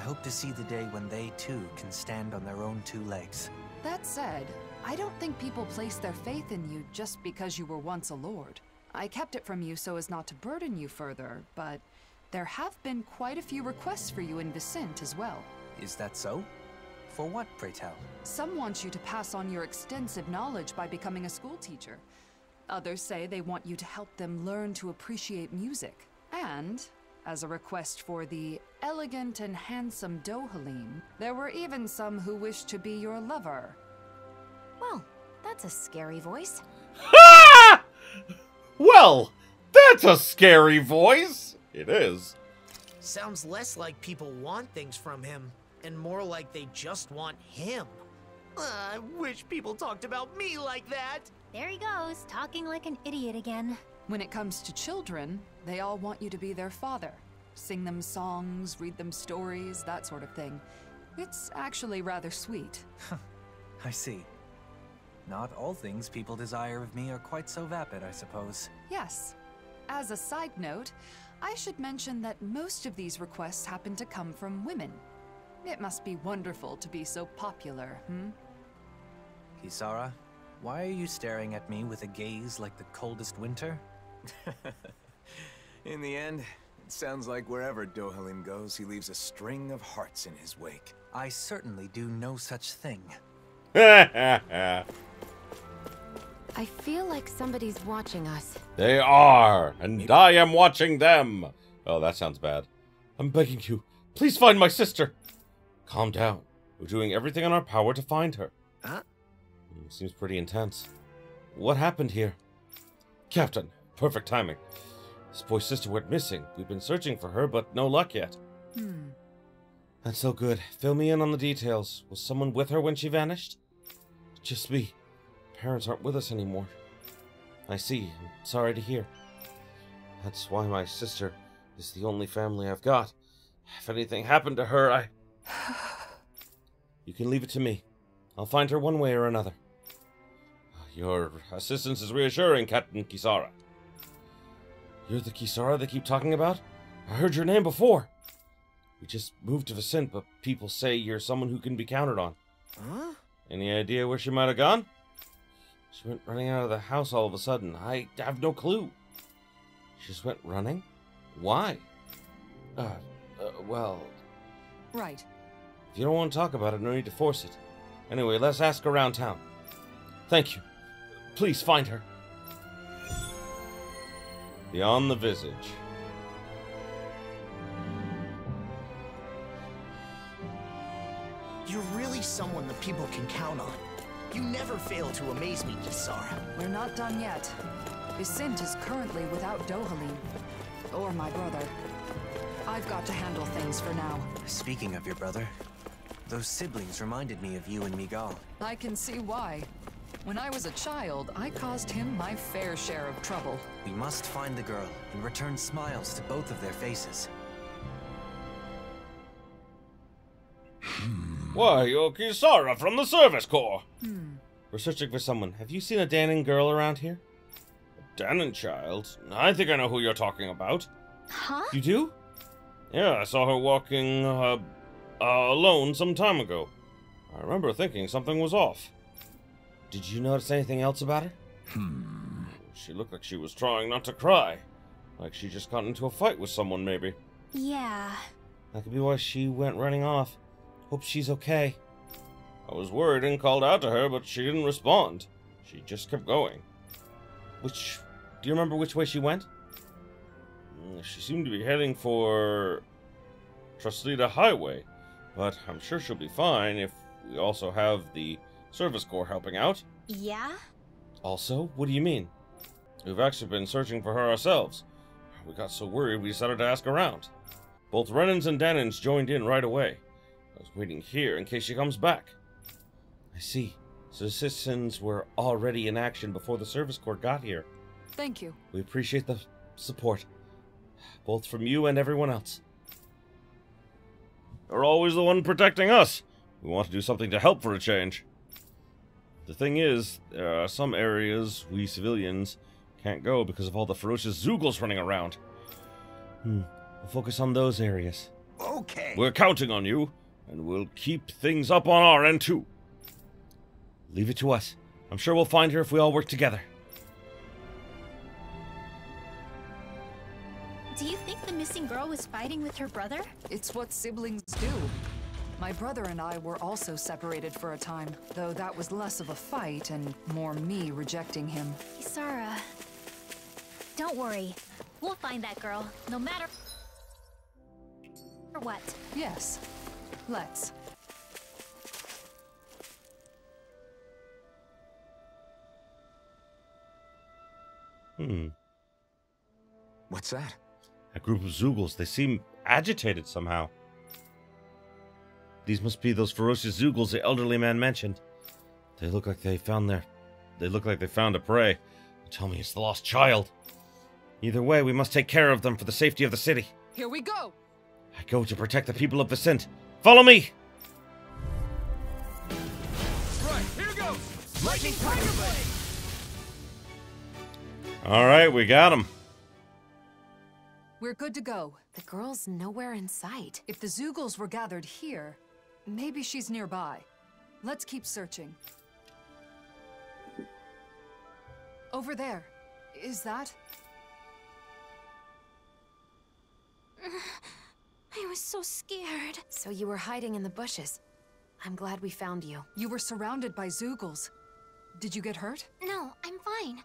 I hope to see the day when they too can stand on their own two legs. That said, I don't think people place their faith in you just because you were once a lord. I kept it from you so as not to burden you further, but there have been quite a few requests for you in Vicente as well. Is that so? For what, pray tell? Some want you to pass on your extensive knowledge by becoming a school teacher. Others say they want you to help them learn to appreciate music. And, as a request for the elegant and handsome Dohalim, there were even some who wished to be your lover. Well, that's a scary voice. Ha! Well, that's a scary voice. It is. Sounds less like people want things from him, and more like they just want him. I wish people talked about me like that. There he goes, talking like an idiot again. When it comes to children, they all want you to be their father. Sing them songs, read them stories, that sort of thing. It's actually rather sweet. I see. Not all things people desire of me are quite so vapid, I suppose. Yes. As a side note, I should mention that most of these requests happen to come from women. It must be wonderful to be so popular, Kisara, why are you staring at me with a gaze like the coldest winter? In the end, it sounds like wherever Dohalim goes, he leaves a string of hearts in his wake. I certainly do no such thing. I feel like somebody's watching us. They are, and I am watching them. Oh, that sounds bad. I'm begging you, please find my sister. Calm down. We're doing everything in our power to find her. Huh? Seems pretty intense. What happened here? Captain, perfect timing. This boy's sister went missing. We've been searching for her, but no luck yet. That's so good. Fill me in on the details. Was someone with her when she vanished? Just me. Parents aren't with us anymore. I see. I'm sorry to hear. That's why my sister is the only family I've got. If anything happened to her, You can leave it to me. I'll find her one way or another. Your assistance is reassuring, Captain Kisara. You're the Kisara they keep talking about? I heard your name before. We just moved to Vicente, but people say you're someone who can be counted on. Huh? Any idea where she might have gone? She went running out of the house all of a sudden. I have no clue. She just went running? Why? Well... Right. If you don't want to talk about it, no need to force it. Anyway, let's ask around town. Thank you. Please find her. Beyond the visage. You're really someone that people can count on. You never fail to amaze me, Kisara. We're not done yet. Vicente is currently without Dohalim. Or my brother. I've got to handle things for now. Speaking of your brother, those siblings reminded me of you and Miguel. I can see why. When I was a child, I caused him my fair share of trouble. We must find the girl and return smiles to both of their faces. Why, you're Kisara from the Service Corps. We're searching for someone. Have you seen a Danon girl around here? A Danon child? I think I know who you're talking about. Huh? You do? Yeah, I saw her walking, alone some time ago. I remember thinking something was off. Did you notice anything else about her? She looked like she was trying not to cry. Like she just got into a fight with someone, maybe. Yeah. That could be why she went running off. Hope she's okay. I was worried and called out to her, but she didn't respond. She just kept going. Do you remember which way she went? She seemed to be heading for Truslita Highway, but I'm sure she'll be fine if we also have the Service Corps helping out. Yeah? Also? What do you mean? We've actually been searching for her ourselves. We got so worried we decided to ask around. Both Renans and Danons joined in right away. I was waiting here in case she comes back. I see. So the citizens were already in action before the Service Corps got here. Thank you. We appreciate the support. Both from you and everyone else. You're always the one protecting us. We want to do something to help for a change. The thing is, there are some areas we civilians can't go because of all the ferocious Zoogles running around. We'll focus on those areas. Okay. We're counting on you, and we'll keep things up on our end too. Leave it to us. I'm sure we'll find her if we all work together. Do you think the missing girl was fighting with her brother? It's what siblings do. My brother and I were also separated for a time, though that was less of a fight and more me rejecting him. Kisara, don't worry. We'll find that girl, no matter what. Yes, let's. What's that? A group of Zeugles. They seem agitated somehow. These must be those ferocious Zeugles the elderly man mentioned. They look like they found a prey. Tell me it's the lost child. Either way, we must take care of them for the safety of the city. Here we go! I go to protect the people of Vicent. Follow me! Right, here goes! Lightning Tiger Blade! Alright, we got him. We're good to go. The girl's nowhere in sight. If the Zeugles were gathered here, maybe she's nearby. Let's keep searching. Over there. Is that? I was so scared. So you were hiding in the bushes. I'm glad we found you. You were surrounded by Zeugles. Did you get hurt? No, I'm fine.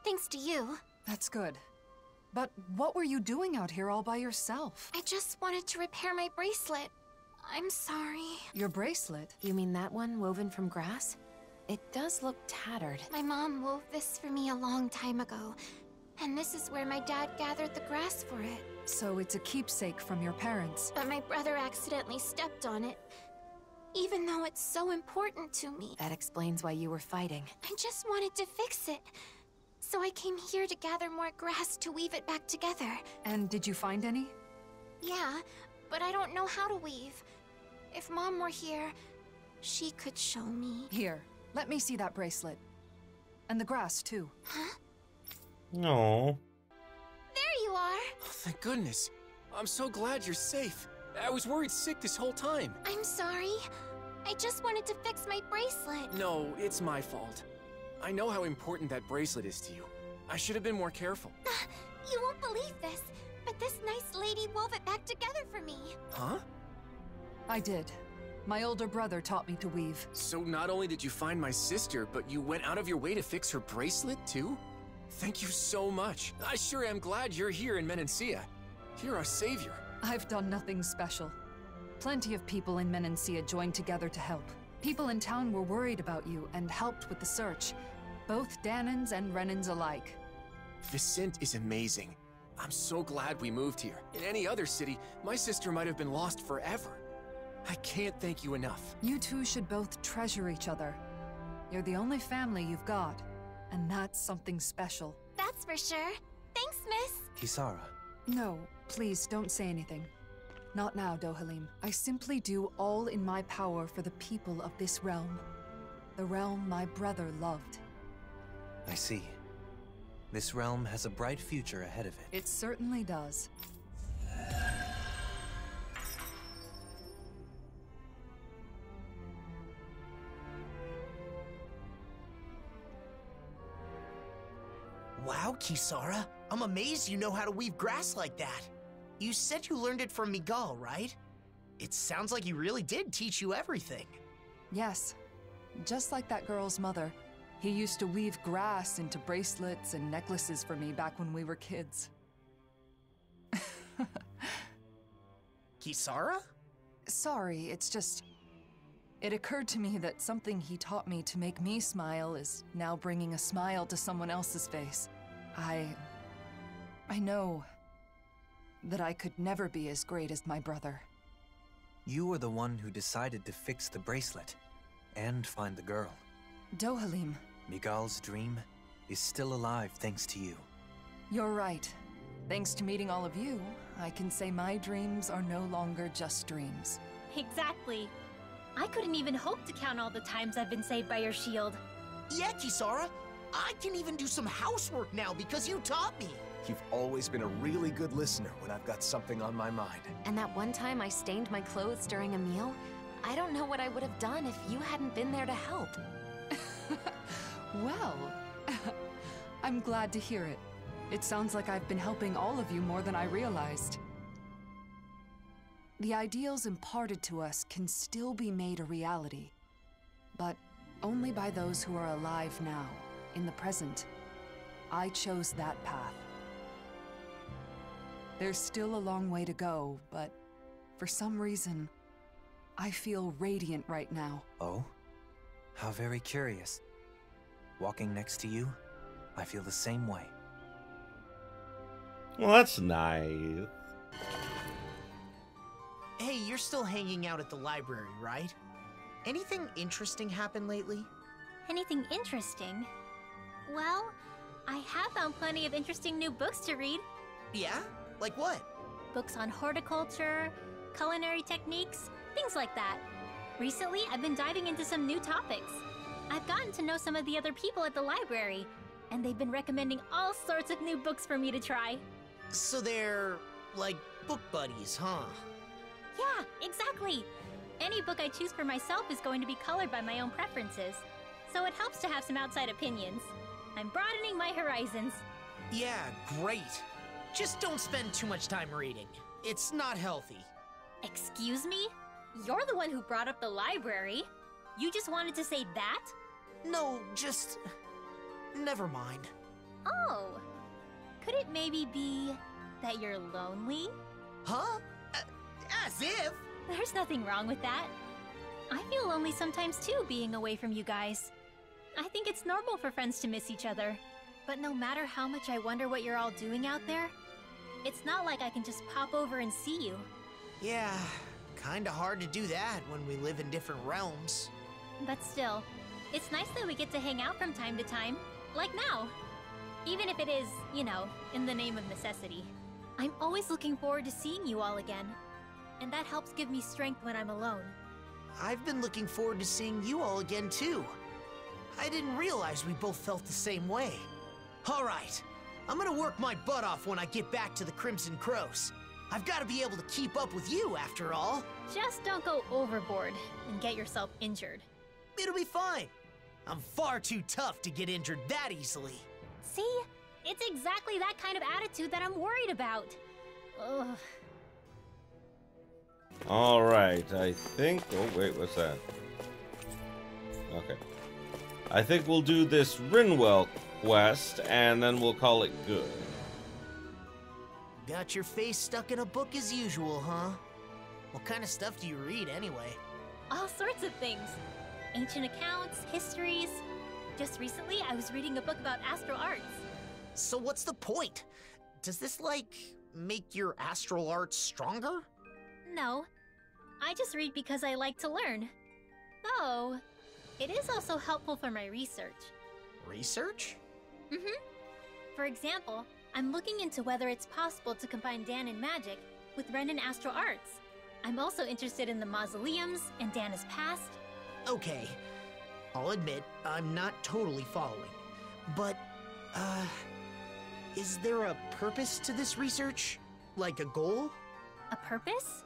Thanks to you. That's good. But what were you doing out here all by yourself? I just wanted to repair my bracelet. I'm sorry. Your bracelet? You mean that one woven from grass? It does look tattered. My mom wove this for me a long time ago. And this is where my dad gathered the grass for it. So it's a keepsake from your parents. But my brother accidentally stepped on it. Even though it's so important to me. That explains why you were fighting. I just wanted to fix it. So I came here to gather more grass to weave it back together. And did you find any? Yeah, but I don't know how to weave. If Mom were here, she could show me. Here, let me see that bracelet. And the grass, too. Huh? No. There you are! Oh, thank goodness. I'm so glad you're safe. I was worried sick this whole time. I'm sorry. I just wanted to fix my bracelet. No, it's my fault. I know how important that bracelet is to you. I should have been more careful. You won't believe this, but this nice lady wove it back together for me. Huh? I did. My older brother taught me to weave. So not only did you find my sister, but you went out of your way to fix her bracelet, too? Thank you so much. I sure am glad you're here in Menancia. You're our savior. I've done nothing special. Plenty of people in Menancia joined together to help. People in town were worried about you and helped with the search. Both Danans and Renans alike. Vicent is amazing. I'm so glad we moved here. In any other city, my sister might have been lost forever. I can't thank you enough. You two should both treasure each other. You're the only family you've got, and that's something special. That's for sure. Thanks, miss. Kisara. No, please don't say anything. Not now, Dohalim. I simply do all in my power for the people of this realm. The realm my brother loved. I see. This realm has a bright future ahead of it. It certainly does. Wow, Kisara. I'm amazed you know how to weave grass like that. You said you learned it from Miguel, right? It sounds like he really did teach you everything. Yes. Just like that girl's mother. He used to weave grass into bracelets and necklaces for me back when we were kids. Kisara? Sorry, it's just... It occurred to me that something he taught me to make me smile is now bringing a smile to someone else's face. I know that I could never be as great as my brother. You were the one who decided to fix the bracelet and find the girl. Dohalim. Miguel's dream is still alive thanks to you. You're right. Thanks to meeting all of you, I can say my dreams are no longer just dreams. Exactly. I couldn't even hope to count all the times I've been saved by your shield. Yeah, Kisara. I can even do some housework now because you taught me. You've always been a really good listener when I've got something on my mind. And that one time I stained my clothes during a meal, I don't know what I would have done if you hadn't been there to help. Well, I'm glad to hear it. It sounds like I've been helping all of you more than I realized. The ideals imparted to us can still be made a reality, but only by those who are alive now, in the present. I chose that path. There's still a long way to go, but for some reason, I feel radiant right now. Oh? How very curious. Walking next to you, I feel the same way. Well, that's nice. Hey, you're still hanging out at the library, right? Anything interesting happen lately? Anything interesting? Well, I have found plenty of interesting new books to read. Yeah? Like what? Books on horticulture, culinary techniques, things like that. Recently, I've been diving into some new topics. I've gotten to know some of the other people at the library, and they've been recommending all sorts of new books for me to try. So they're, like, book buddies, huh? Yeah, exactly. Any book I choose for myself is going to be colored by my own preferences, so it helps to have some outside opinions. I'm broadening my horizons. Yeah, great. Just don't spend too much time reading. It's not healthy. Excuse me? You're the one who brought up the library. You just wanted to say that? No, just... never mind. Oh. Could it maybe be that you're lonely? Huh? As if! There's nothing wrong with that. I feel lonely sometimes too, being away from you guys. I think it's normal for friends to miss each other. But no matter how much I wonder what you're all doing out there, it's not like I can just pop over and see you. Yeah, kinda hard to do that when we live in different realms. But still, it's nice that we get to hang out from time to time, like now. Even if it is, you know, in the name of necessity. I'm always looking forward to seeing you all again. And that helps give me strength when I'm alone. I've been looking forward to seeing you all again, too. I didn't realize we both felt the same way. All right, I'm gonna work my butt off when I get back to the Crimson Crows. I've got to be able to keep up with you, after all. Just don't go overboard and get yourself injured. It'll be fine. I'm far too tough to get injured that easily. See? It's exactly that kind of attitude that I'm worried about. Ugh. Alright, I think... Oh, wait, what's that? Okay. I think we'll do this Rinwell quest, and then we'll call it good. Got your face stuck in a book as usual, huh? What kind of stuff do you read, anyway? All sorts of things. Ancient accounts, histories. Just recently, I was reading a book about astral arts. So what's the point? Does this, like, make your astral arts stronger? No. I just read because I like to learn. Though, it is also helpful for my research. Research? Mm-hmm. For example, I'm looking into whether it's possible to combine Danon magic with Renan astral arts. I'm also interested in the mausoleums and Dana's past. Okay, I'll admit, I'm not totally following. But, is there a purpose to this research? Like a goal? A purpose?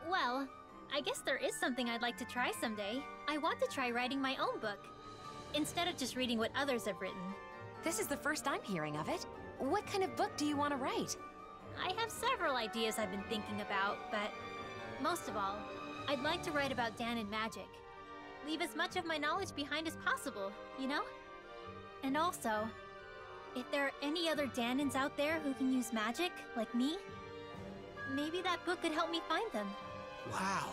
Well, I guess there is something I'd like to try someday. I want to try writing my own book, instead of just reading what others have written. This is the first I'm hearing of it. What kind of book do you want to write? I have several ideas I've been thinking about, but most of all, I'd like to write about Danon magic. Leave as much of my knowledge behind as possible, you know? And also, if there are any other Danons out there who can use magic, like me, maybe that book could help me find them. Wow,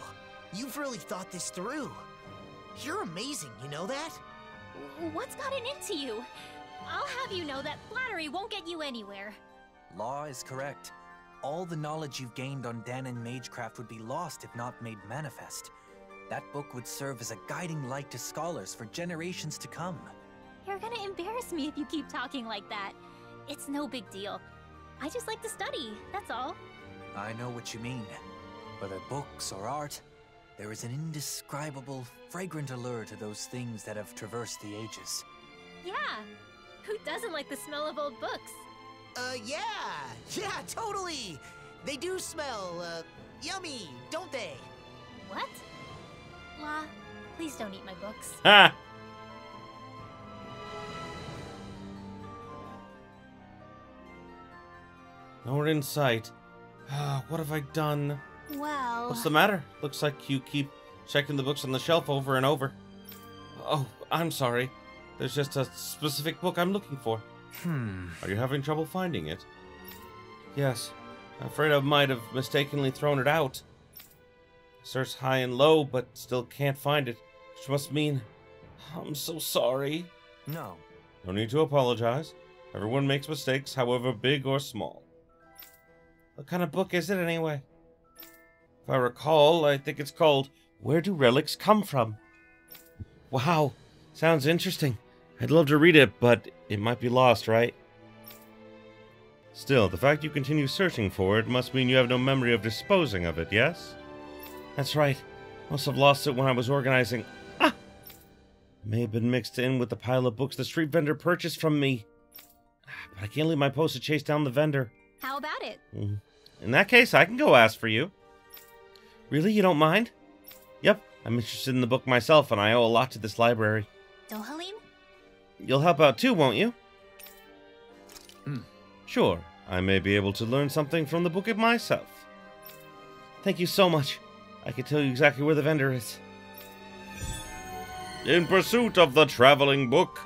you've really thought this through. You're amazing, you know that? What's gotten into you? I'll have you know that flattery won't get you anywhere. Law is correct. All the knowledge you've gained on Danon magecraft would be lost if not made manifest. That book would serve as a guiding light to scholars for generations to come. You're gonna embarrass me if you keep talking like that. It's no big deal. I just like to study, that's all. I know what you mean. Whether books or art, there is an indescribable, fragrant allure to those things that have traversed the ages. Yeah, Who doesn't like the smell of old books? Yeah! Yeah, totally! They do smell, yummy, don't they? What? La, please don't eat my books. Ha! Nowhere in sight. What have I done? Well... What's the matter? Looks like you keep checking the books on the shelf over and over. Oh, I'm sorry. There's just a specific book I'm looking for. Are you having trouble finding it? Yes. I'm afraid I might have mistakenly thrown it out. Searched high and low, but still can't find it. Which must mean... I'm so sorry. No. No need to apologize. Everyone makes mistakes, however big or small. What kind of book is it, anyway? If I recall, I think it's called Where Do Relics Come From? Wow, sounds interesting. I'd love to read it, but it might be lost, right? Still, the fact you continue searching for it must mean you have no memory of disposing of it, yes? That's right. Must have lost it when I was organizing. Ah! May have been mixed in with the pile of books the street vendor purchased from me. But I can't leave my post to chase down the vendor. How about it? In that case, I can go ask for you. Really? You don't mind? Yep, I'm interested in the book myself, and I owe a lot to this library. Dohalim? You'll help out too, won't you? Sure, I may be able to learn something from the book it myself. Thank you so much. I can tell you exactly where the vendor is. In pursuit of the traveling book.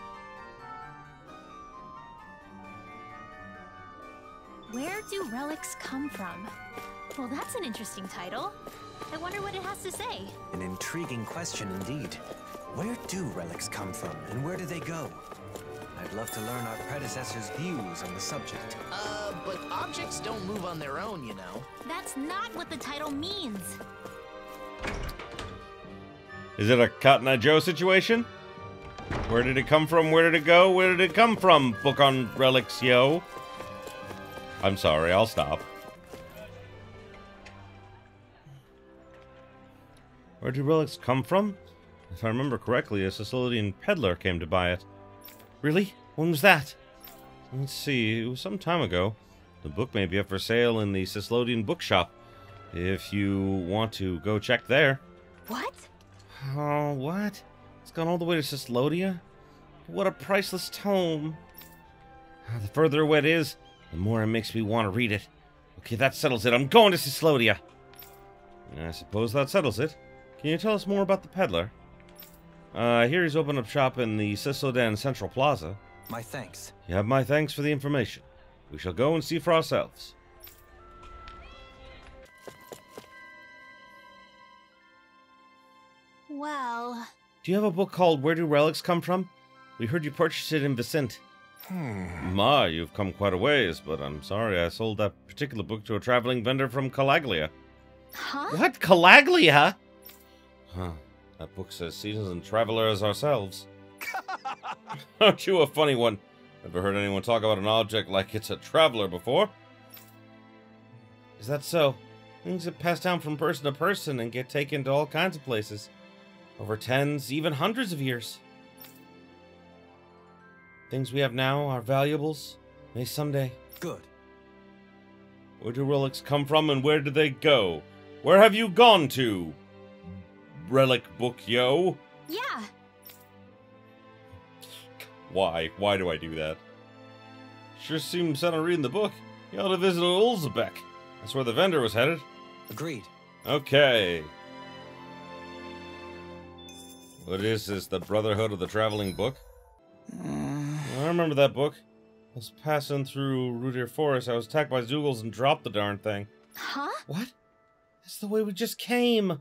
Where do relics come from? Well, that's an interesting title. I wonder what it has to say. An intriguing question indeed. Where do relics come from, and where do they go? I'd love to learn our predecessors' views on the subject. But objects don't move on their own, you know. That's not what the title means. Is it a Cotton Eye Joe situation? Where did it come from? Where did it go? Where did it come from? Book on relics, yo. I'm sorry, I'll stop. Where do relics come from? If I remember correctly, a Sicilian peddler came to buy it. Really? When was that? Let's see, it was some time ago. The book may be up for sale in the Sicilian bookshop. If you want to go check there. What? Oh, what? It's gone all the way to Siclodia? What a priceless tome. The further away it is, the more it makes me want to read it. Okay, that settles it. I'm going to Siclodia. I suppose that settles it. Can you tell us more about the peddler? Here he's opened up shop in the Siclodan Central Plaza. My thanks. You have my thanks for the information. We shall go and see for ourselves. Well... Do you have a book called Where Do Relics Come From? We heard you purchased it in Vicente. Ma, you've come quite a ways, but I'm sorry I sold that particular book to a traveling vendor from Calaglia. Huh? What? Calaglia? Huh. That book says seasoned travelers ourselves. Aren't you a funny one? Never heard anyone talk about an object like it's a traveler before. Is that so? Things get passed down from person to person and get taken to all kinds of places. Over tens, even hundreds of years. Things we have now, our valuables, may someday. Good. Where do relics come from and where do they go? Where have you gone to? Relic book, yo? Yeah. Why? Why do I do that? Sure seems set on reading the book. You ought to visit Ulzebek. That's where the vendor was headed. Agreed. Okay. What is this, the Brotherhood of the Traveling Book? I remember that book. I was passing through Rudir Forest. I was attacked by Zoogles and dropped the darn thing. Huh? What? That's the way we just came.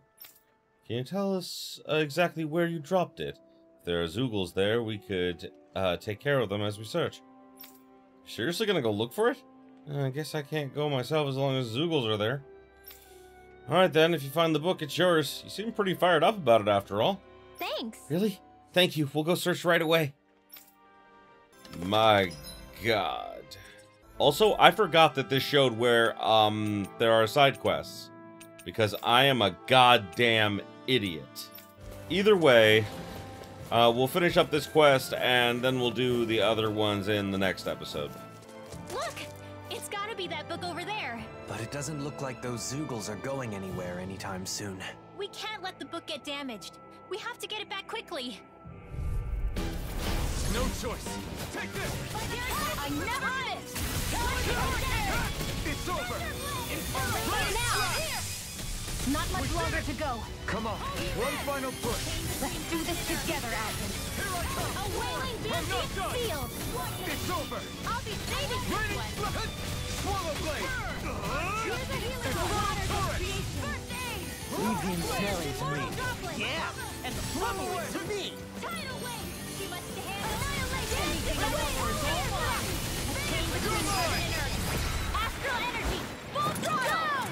Can you tell us exactly where you dropped it? If there are Zoogles there, we could take care of them as we search. Seriously gonna go look for it? I guess I can't go myself as long as Zoogles are there. Alright then, if you find the book, it's yours. You seem pretty fired up about it after all. Thanks. Really? Thank you. We'll go search right away. My god. Also, I forgot that this showed where there are side quests. Because I am a goddamn idiot. Either way, We'll finish up this quest, and then we'll do the other ones in the next episode. Look! It's gotta be that book over there. But it doesn't look like those Zoogles are going anywhere anytime soon. We can't let the book get damaged. We have to get it back quickly. No choice. Take this! I never missed! It's over! Now! Not much longer to go. Come on, one final push. Let's do this together, Alphen. Here I come! A wailing I'm not done! field! It's over! I'll be saving this Ready? one! Swallow blade! Here's a healer It's for water over. creation! First aid! Leave the ensnaring to me. Yeah, and the pummeling to me. Tidal wave! She must handle annihilation! Change the inert! Astral energy! Full throttle!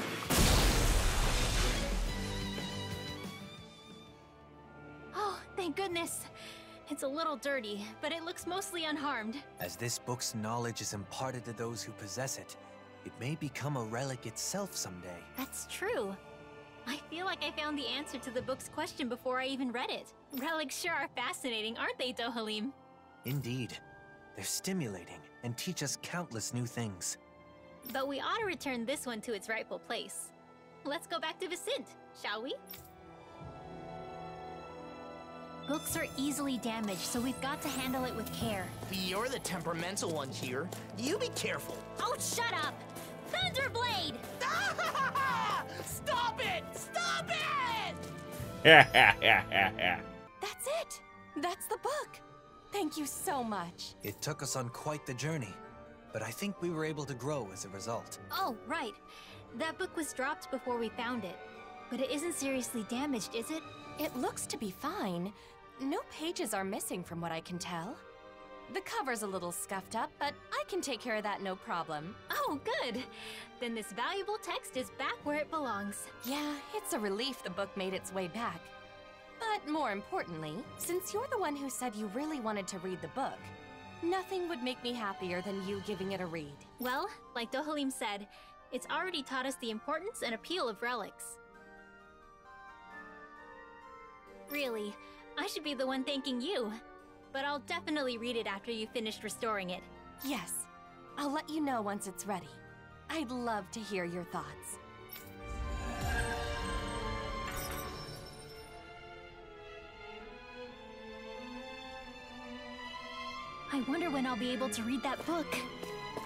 Oh, thank goodness. It's a little dirty, but it looks mostly unharmed. As this book's knowledge is imparted to those who possess it, it may become a relic itself someday. That's true. I feel like I found the answer to the book's question before I even read it. Relics sure are fascinating, aren't they, Dohalim? Indeed. They're stimulating and teach us countless new things. But we ought to return this one to its rightful place. Let's go back to Vicent, shall we? Books are easily damaged, so we've got to handle it with care. You're the temperamental one here. You be careful. Oh, shut up! Thunderblade! Stop it! Stop it! That's it! That's the book! Thank you so much. It took us on quite the journey, but I think we were able to grow as a result. Oh, right. That book was dropped before we found it. But it isn't seriously damaged, is it? It looks to be fine. No pages are missing from what I can tell. The cover's a little scuffed up, but I can take care of that no problem. Oh, good. Then this valuable text is back where it belongs. Yeah, it's a relief the book made its way back. But more importantly, since you're the one who said you really wanted to read the book, nothing would make me happier than you giving it a read. Well, like Dohalim said, it's already taught us the importance and appeal of relics. Really, I should be the one thanking you. But I'll definitely read it after you've finished restoring it. Yes, I'll let you know once it's ready. I'd love to hear your thoughts. I wonder when I'll be able to read that book.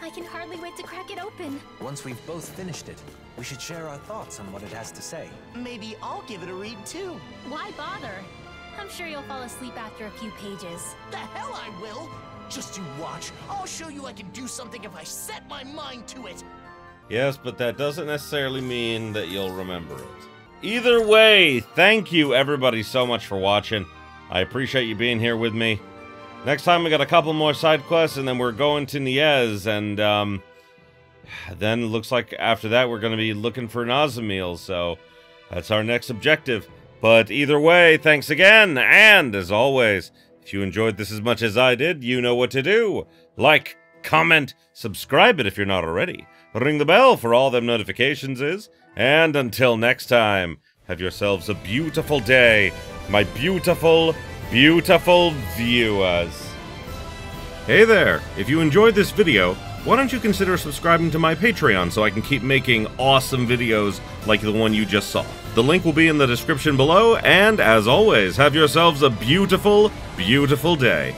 I can hardly wait to crack it open. Once we've both finished it, we should share our thoughts on what it has to say. Maybe I'll give it a read too. Why bother? I'm sure you'll fall asleep after a few pages. The hell I will! Just you watch. I'll show you I can do something if I set my mind to it. Yes, but that doesn't necessarily mean that you'll remember it. Either way, thank you everybody so much for watching. I appreciate you being here with me. Next time we got a couple more side quests, and then we're going to Niez, and then it looks like after that we're going to be looking for Nazamil, so that's our next objective. But either way, thanks again, and as always, if you enjoyed this as much as I did, you know what to do. Like, comment, subscribe it if you're not already, ring the bell for all them notifications and until next time, have yourselves a beautiful day, my beautiful, beautiful viewers. Hey there, if you enjoyed this video, why don't you consider subscribing to my Patreon so I can keep making awesome videos like the one you just saw. The link will be in the description below, and as always, have yourselves a beautiful, beautiful day.